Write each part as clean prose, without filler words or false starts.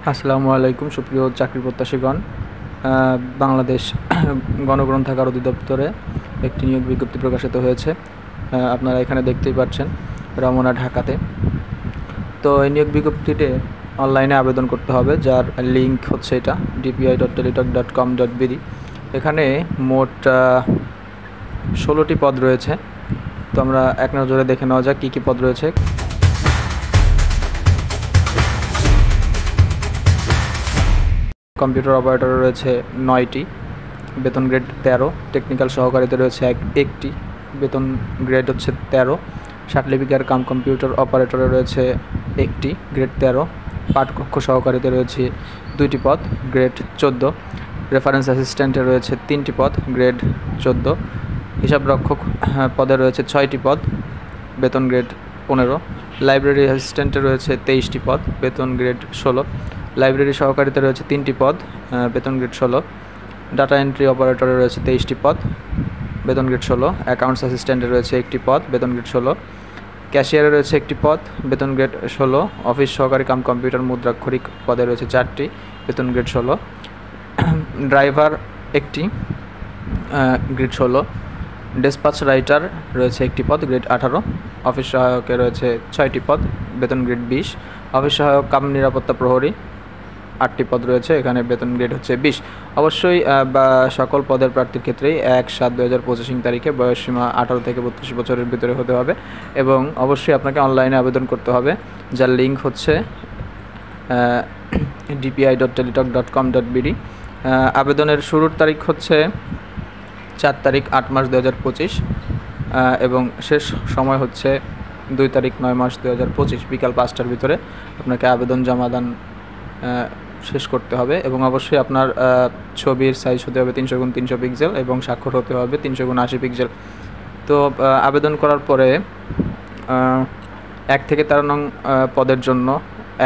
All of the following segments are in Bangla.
আসসালামু আলাইকুম সুপ্রিয় চাকরি প্রত্যাশীগণ। বাংলাদেশ গণগ্রন্থাগার অধিদপ্তরে একটি নিয়োগ বিজ্ঞপ্তি প্রকাশিত হয়েছে। আপনারা এখানে দেখতেই পাচ্ছেন, রমনা, ঢাকাতে। তো এই নিয়োগ বিজ্ঞপ্তিতে অনলাইনে আবেদন করতে হবে, যার লিঙ্ক হচ্ছে এটা dpi.teletalk.com.bd। এখানে মোট 16টি পদ রয়েছে। তো আমরা এক নজরে দেখে নেওয়া যাক কী কী পদ রয়েছে। কম্পিউটার অপারেটর রয়েছে 9টি, বেতন গ্রেড 13। টেকনিক্যাল সহকারীতে রয়েছে একটি, বেতন গ্রেড হচ্ছে 13। সার্টিফিকেট কাম কম্পিউটার অপারেটরে রয়েছে একটি, গ্রেড 13। পাঠকক্ষ সহকারীতে রয়েছে 2টি পদ, গ্রেড 14। রেফারেন্স অ্যাসিস্ট্যান্টে রয়েছে 3টি পদ, গ্রেড 14। হিসাবরক্ষক পদে রয়েছে 6টি পদ, বেতন গ্রেড 15। লাইব্রেরি অ্যাসিস্ট্যান্টে রয়েছে 23টি পদ, বেতন গ্রেড 16। লাইব্রেরি সহকারীতে রয়েছে 3টি পদ, বেতন গ্রেড 16। ডাটা এন্ট্রি অপারেটরে রয়েছে 23টি পদ, বেতন গ্রেড 16। অ্যাকাউন্টস অ্যাসিস্ট্যান্টে রয়েছে একটি পদ, বেতন গ্রেড 16। ক্যাশিয়ারে রয়েছে একটি পদ, বেতন গ্রেড 16। অফিস সহকারী কাম কম্পিউটার মুদ্রাক্ষরিক পদে রয়েছে 4টি, বেতন গ্রেড 16। ড্রাইভার একটি, গ্রেড 16। ডেসপাচ রাইটার রয়েছে একটি পদ, গ্রেড 18। অফিস সহায়কে রয়েছে 6টি পদ, বেতন গ্রেড 20। অফিস সহায়ক কাম নিরাপত্তা প্রহরী 8টি পদ রয়েছে, এখানে বেতন গ্রেড হচ্ছে 20। অবশ্যই সকল পদের প্রার্থীর ক্ষেত্রেই 1/7/2025 তারিখে বয়সসীমা 18 থেকে 32 বছরের ভিতরে হতে হবে এবং অবশ্যই আপনাকে অনলাইনে আবেদন করতে হবে, যার লিঙ্ক হচ্ছে dpi.teletalk.com.bd। আবেদনের শুরুর তারিখ হচ্ছে 4 তারিখ 8 মাস 2025 এবং শেষ সময় হচ্ছে 2 তারিখ 9 মাস 2025 বিকাল 5টার ভিতরে আপনাকে আবেদন জমাদান শেষ করতে হবে এবং অবশ্যই আপনার ছবির সাইজ হতে হবে 300x300 পিক্সেল এবং স্বাক্ষর হতে হবে 300x80 পিক্সেল। তো আবেদন করার পরে 1 থেকে 13 নং পদের জন্য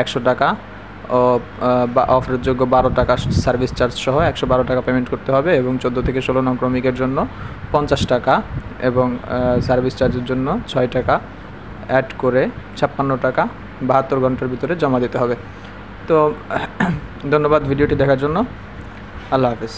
100 টাকা ও অফারের যোগ্য 12 টাকা সার্ভিস চার্জ সহ 112 টাকা পেমেন্ট করতে হবে এবং 14 থেকে 16 নং ক্রমিকের জন্য 50 টাকা এবং সার্ভিস চার্জের জন্য 6 টাকা অ্যাড করে 56 টাকা 72 ঘন্টার ভিতরে জমা দিতে হবে। তো ধন্যবাদ ভিডিওটি দেখার জন্য। আল্লাহ হাফেজ।